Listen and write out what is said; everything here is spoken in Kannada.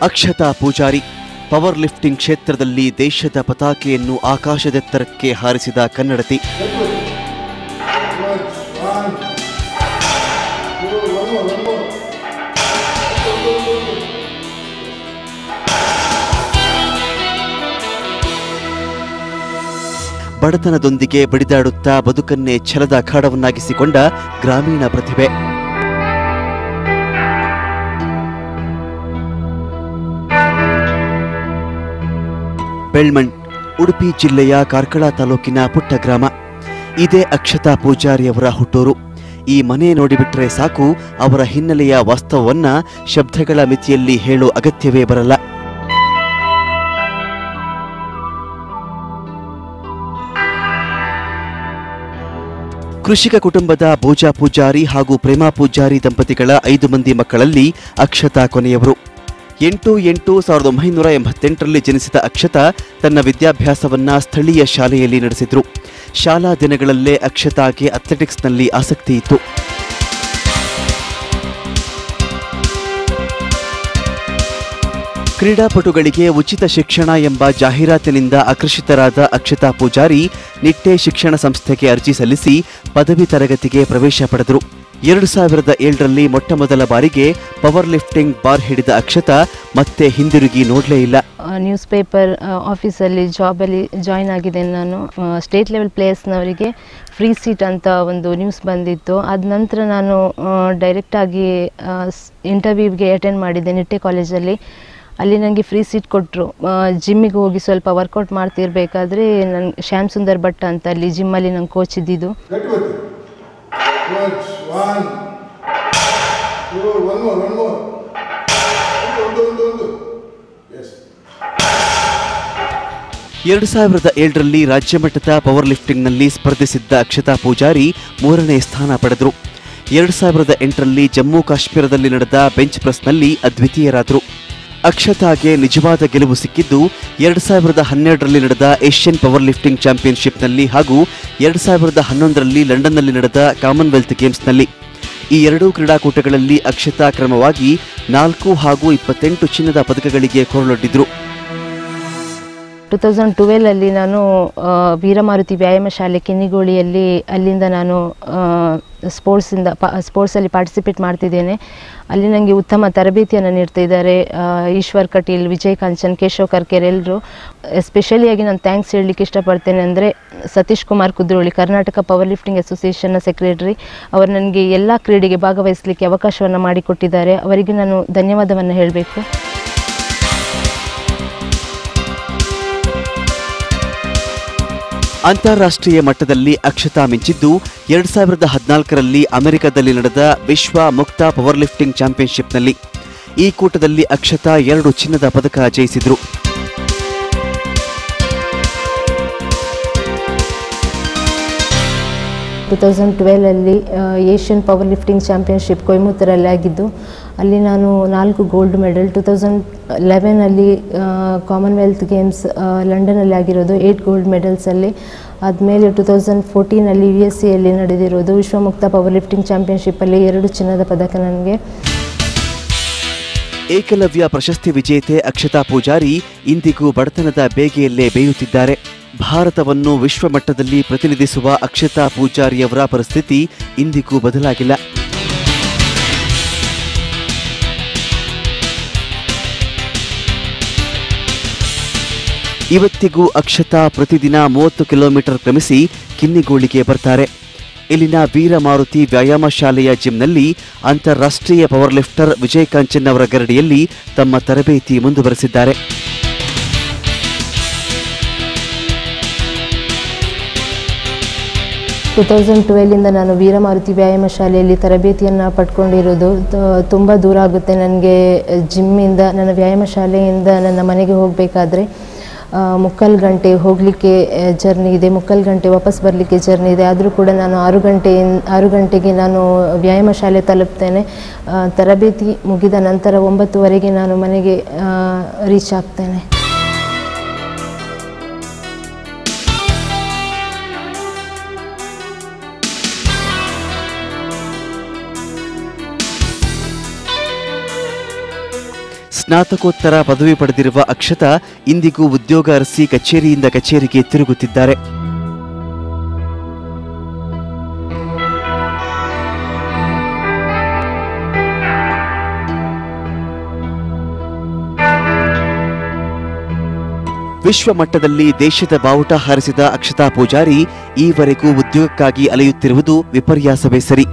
ಅಕ್ಷತಾ ಪೂಜಾರಿ ಪವರ್ ಲಿಫ್ಟಿಂಗ್ ಕ್ಷೇತ್ರದಲ್ಲಿ ದೇಶದ ಪತಾಕೆಯನ್ನು ಆಕಾಶದೆತ್ತರಕ್ಕೆ ಹಾರಿಸಿದ ಕನ್ನಡತಿ. ಬಡತನದೊಂದಿಗೆ ಬಡಿದಾಡುತ್ತಾ ಬದುಕನ್ನೇ ಛಲದ ಅಖಾಡವನ್ನಾಗಿಸಿಕೊಂಡ ಗ್ರಾಮೀಣ ಪ್ರತಿಭೆ. ಬೆಳ್ಮಣ್ ಉಡುಪಿ ಜಿಲ್ಲೆಯ ಕಾರ್ಕಳ ತಾಲೂಕಿನ ಪುಟ್ಟ ಗ್ರಾಮ. ಇದೇ ಅಕ್ಷತಾ ಪೂಜಾರಿಯವರ ಹುಟ್ಟೂರು. ಈ ಮನೆ ನೋಡಿಬಿಟ್ರೆ ಸಾಕು, ಅವರ ಹಿನ್ನೆಲೆಯ ವಾಸ್ತವವನ್ನ ಶಬ್ದಗಳ ಮಿತಿಯಲ್ಲಿ ಹೇಳೋ ಅಗತ್ಯವೇ ಬರಲ್ಲ. ಕೃಷಿಕ ಕುಟುಂಬದ ಭೋಜಾ ಪೂಜಾರಿ ಹಾಗೂ ಪ್ರೇಮಾ ಪೂಜಾರಿ ದಂಪತಿಗಳ 5 ಮಂದಿ ಮಕ್ಕಳಲ್ಲಿ ಅಕ್ಷತಾ ಕೊನೆಯವರು. 8/8/1988ರಲ್ಲಿ ಜನಿಸಿದ ಅಕ್ಷತಾ ತನ್ನ ವಿದ್ಯಾಭ್ಯಾಸವನ್ನ ಸ್ಥಳೀಯ ಶಾಲೆಯಲ್ಲಿ ನಡೆಸಿದ್ರು. ಶಾಲಾ ದಿನಗಳಲ್ಲೇ ಅಕ್ಷತಾಗೆ ಅಥ್ಲೆಟಿಕ್ಸ್ನಲ್ಲಿ ಆಸಕ್ತಿ ಇತ್ತು. ಕ್ರೀಡಾಪಟುಗಳಿಗೆ ಉಚಿತ ಶಿಕ್ಷಣ ಎಂಬ ಜಾಹೀರಾತಿನಿಂದ ಆಕರ್ಷಿತರಾದ ಅಕ್ಷತಾ ಪೂಜಾರಿ ನಿಟ್ಟೆ ಶಿಕ್ಷಣ ಸಂಸ್ಥೆಗೆ ಅರ್ಜಿ ಸಲ್ಲಿಸಿ ಪದವಿ ತರಗತಿಗೆ ಪ್ರವೇಶ ಪಡೆದರು. 2007ರಲ್ಲಿ ಮೊಟ್ಟಮೊದಲ ಬಾರಿಗೆ ಪವರ್ ಲಿಫ್ಟಿಂಗ್ ಬಾರ್ ಹಿಡಿದ ಅಕ್ಷತಾ ಮತ್ತೆ ಹಿಂದಿರುಗಿ ನೋಡಲೇ ಇಲ್ಲ. ನ್ಯೂಸ್ ಪೇಪರ್ ಆಫೀಸಲ್ಲಿ ಜಾಬಲ್ಲಿ ಜಾಯ್ನ್ ಆಗಿದ್ದೇನೆ ನಾನು. ಸ್ಟೇಟ್ ಲೆವೆಲ್ ಪ್ಲೇಯರ್ಸ್ನವರಿಗೆ ಫ್ರೀ ಸೀಟ್ ಅಂತ ಒಂದು ನ್ಯೂಸ್ ಬಂದಿತ್ತು. ಅದ ನಂತರ ನಾನು ಡೈರೆಕ್ಟಾಗಿ ಇಂಟರ್ವ್ಯೂಗೆ ಅಟೆಂಡ್ ಮಾಡಿದ್ದೆ ನಿಟ್ಟೆ ಕಾಲೇಜಲ್ಲಿ. ಅಲ್ಲಿ ನನಗೆ ಫ್ರೀ ಸೀಟ್ ಕೊಟ್ಟರು. ಜಿಮ್ಮಿಗೆ ಹೋಗಿ ಸ್ವಲ್ಪ ವರ್ಕೌಟ್ ಮಾಡ್ತಿರ್ಬೇಕಾದ್ರೆ ನನ್ನ ಶ್ಯಾಮ್ ಸುಂದರ್ ಭಟ್ ಅಂತ ಅಲ್ಲಿ ಜಿಮ್ಮಲ್ಲಿ ನಂಗೆ ಕೋಚ್ ಇದ್ದಿದ್ದು. 2007ರಲ್ಲಿ ರಾಜ್ಯ ಮಟ್ಟದ ಪವರ್ ಲಿಫ್ಟಿಂಗ್ನಲ್ಲಿ ಸ್ಪರ್ಧಿಸಿದ್ದ ಅಕ್ಷತಾ ಪೂಜಾರಿ 3ನೇ ಸ್ಥಾನ ಪಡೆದರು. 2008ರಲ್ಲಿ ಜಮ್ಮು ಕಾಶ್ಮೀರದಲ್ಲಿ ನಡೆದ ಬೆಂಚ್ ಪ್ರೆಸ್ನಲ್ಲಿ ಅದ್ವಿತೀಯರಾದರು. ಅಕ್ಷತಾಗೆ ನಿಜವಾದ ಗೆಲುವು ಸಿಕ್ಕಿದ್ದು 2012ರಲ್ಲಿ ನಡೆದ ಏಷ್ಯನ್ ಪವರ್ ಲಿಫ್ಟಿಂಗ್ ಚಾಂಪಿಯನ್ಶಿಪ್ನಲ್ಲಿ ಹಾಗೂ 2011ರಲ್ಲಿ ಲಂಡನ್ನಲ್ಲಿ ನಡೆದ ಕಾಮನ್ವೆಲ್ತ್ ಗೇಮ್ಸ್ನಲ್ಲಿ. ಈ ಎರಡೂ ಕ್ರೀಡಾಕೂಟಗಳಲ್ಲಿ ಅಕ್ಷತಾ ಕ್ರಮವಾಗಿ 4 ಹಾಗೂ 28 ಚಿನ್ನದ ಪದಕಗಳಿಗೆ ಕೊರಳೊಡ್ಡಿದ್ರು. 2012ಅಲ್ಲಿ ನಾನು ವೀರಮಾರುತಿ ವ್ಯಾಯಾಮ ಶಾಲೆ ಕಿನ್ನಿಗೋಳಿಯಲ್ಲಿ ಅಲ್ಲಿಂದ ನಾನು ಸ್ಪೋರ್ಟ್ಸಲ್ಲಿ ಪಾರ್ಟಿಸಿಪೇಟ್ ಮಾಡ್ತಿದ್ದೇನೆ. ಅಲ್ಲಿ ನನಗೆ ಉತ್ತಮ ತರಬೇತಿಯನ್ನು ನೀಡ್ತಿದ್ದಾರೆ ಈಶ್ವರ್ ಕಟೀಲ್, ವಿಜಯ್ ಕಾಂಚನ್, ಕೇಶವ್ ಕರ್ಕೇರ್ ಎಲ್ಲರೂ. ಎಸ್ಪೆಷಲಿಯಾಗಿ ನಾನು ಥ್ಯಾಂಕ್ಸ್ ಹೇಳಲಿಕ್ಕೆ ಇಷ್ಟಪಡ್ತೇನೆ ಅಂದರೆ ಸತೀಶ್ ಕುಮಾರ್ ಕುದ್ರೋಳಿ, ಕರ್ನಾಟಕ ಪವರ್ ಲಿಫ್ಟಿಂಗ್ ಅಸೋಸಿಯೇಷನ್ನ ಸೆಕ್ರೆಟರಿ. ಅವರು ನನಗೆ ಎಲ್ಲ ಕ್ರೀಡೆಗೆ ಭಾಗವಹಿಸಲಿಕ್ಕೆ ಅವಕಾಶವನ್ನು ಮಾಡಿಕೊಟ್ಟಿದ್ದಾರೆ. ಅವರಿಗೆ ನಾನು ಧನ್ಯವಾದವನ್ನು ಹೇಳಬೇಕು. ಅಂತಾರಾಷ್ಟ್ರೀಯ ಮಟ್ಟದಲ್ಲಿ ಅಕ್ಷತಾ ಮಿಂಚಿದ್ದು 2014ರಲ್ಲಿ ಅಮೆರಿಕದಲ್ಲಿ ನಡೆದ ವಿಶ್ವ ಮುಕ್ತ ಪವರ್ ಲಿಫ್ಟಿಂಗ್ ಚಾಂಪಿಯನ್ಶಿಪ್ನಲ್ಲಿ. ಈ ಕೂಟದಲ್ಲಿ ಅಕ್ಷತಾ 2 ಚಿನ್ನದ ಪದಕ ಜಯಿಸಿದ್ರು. ಅಲ್ಲಿ ಏಷ್ಯನ್ ಪವರ್ ಲಿಫ್ಟಿಂಗ್ ಚಾಂಪಿಯನ್ಶಿಪ್ ಕೊಯಮತ್ತೂರಲ್ಲಿ ಆಗಿದ್ದು. ಅಲ್ಲಿ ನಾನು 4 ಗೋಲ್ಡ್ ಮೆಡಲ್. 2011ಅಲ್ಲಿ ಕಾಮನ್ವೆಲ್ತ್ ಗೇಮ್ಸ್ ಲಂಡನಲ್ಲಿ ಆಗಿರೋದು 8 ಗೋಲ್ಡ್ ಮೆಡಲ್ಸಲ್ಲಿ. ಆದಮೇಲೆ 2014ಅಲ್ಲಿ USA ನಡೆದಿರೋದು ವಿಶ್ವಮುಕ್ತ ಪವರ್ ಲಿಫ್ಟಿಂಗ್ ಚಾಂಪಿಯನ್ಶಿಪ್ಪಲ್ಲಿ 2 ಚಿನ್ನದ ಪದಕ ನನಗೆ. ಏಕಲವ್ಯ ಪ್ರಶಸ್ತಿ ವಿಜೇತೆ ಅಕ್ಷತಾ ಪೂಜಾರಿ ಇಂದಿಗೂ ಬಡತನದ ಬೇಗೆಯಲ್ಲೇ ಬೇಯುತ್ತಿದ್ದಾರೆ. ಭಾರತವನ್ನು ವಿಶ್ವಮಟ್ಟದಲ್ಲಿ ಪ್ರತಿನಿಧಿಸುವ ಅಕ್ಷತಾ ಪೂಜಾರಿಯವರ ಪರಿಸ್ಥಿತಿ ಇಂದಿಗೂ ಬದಲಾಗಿಲ್ಲ. ಇವತ್ತಿಗೂ ಅಕ್ಷತಾ ಪ್ರತಿದಿನ 30 ಕಿಲೋಮೀಟರ್ ಕ್ರಮಿಸಿ ಕಿನ್ನಿಗೋಳಿಗೆ ಬರ್ತಾರೆ. ಇಲ್ಲಿನ ವೀರಮಾರುತಿ ವ್ಯಾಯಾಮ ಶಾಲೆಯ ಜಿಮ್ನಲ್ಲಿ ಅಂತಾರಾಷ್ಟ್ರೀಯ ಪವರ್ ಲಿಫ್ಟರ್ ವಿಜಯ್ ಕಾಂಚನ್ ಅವರ ಗರಡಿಯಲ್ಲಿ ತಮ್ಮ ತರಬೇತಿ ಮುಂದುವರೆಸಿದ್ದಾರೆ. 2012ಇಂದ ನಾನು ವೀರಮಾರುತಿ ವ್ಯಾಯಾಮ ಶಾಲೆಯಲ್ಲಿ ತರಬೇತಿಯನ್ನು ಪಡ್ಕೊಂಡಿರೋದು. ತುಂಬ ದೂರ ಆಗುತ್ತೆ ನನಗೆ ಜಿಮ್ಮಿಂದ, ನನ್ನ ವ್ಯಾಯಾಮ ಶಾಲೆಯಿಂದ ನನ್ನ ಮನೆಗೆ ಹೋಗಬೇಕಾದ್ರೆ 3 ಗಂಟೆ ಹೋಗಲಿಕ್ಕೆ ಜರ್ನಿ ಇದೆ, 3 ಗಂಟೆ ವಾಪಸ್ ಬರಲಿಕ್ಕೆ ಜರ್ನಿ ಇದೆ. ಆದರೂ ಕೂಡ ನಾನು 6 ಗಂಟೆಗೆ ನಾನು ವ್ಯಾಯಾಮ ಶಾಲೆ ತಲುಪ್ತೇನೆ. ತರಬೇತಿ ಮುಗಿದ ನಂತರ 9ವರೆಗೆ ನಾನು ಮನೆಗೆ ರೀಚ್ ಆಗ್ತೇನೆ. ಸ್ನಾತಕೋತ್ತರ ಪದವಿ ಪಡೆದಿರುವ ಅಕ್ಷತಾ ಇಂದಿಗೂ ಉದ್ಯೋಗ ಅರಸಿ ಕಚೇರಿಯಿಂದ ಕಚೇರಿಗೆ ತಿರುಗುತ್ತಿದ್ದಾರೆ. ವಿಶ್ವ ಮಟ್ಟದಲ್ಲಿ ದೇಶದ ಬಾವುಟ ಹಾರಿಸಿದ ಅಕ್ಷತಾ ಪೂಜಾರಿ ಈವರೆಗೂ ಉದ್ಯೋಗಕ್ಕಾಗಿ ಅಲೆಯುತ್ತಿರುವುದು ವಿಪರ್ಯಾಸವೇ ಸರಿ.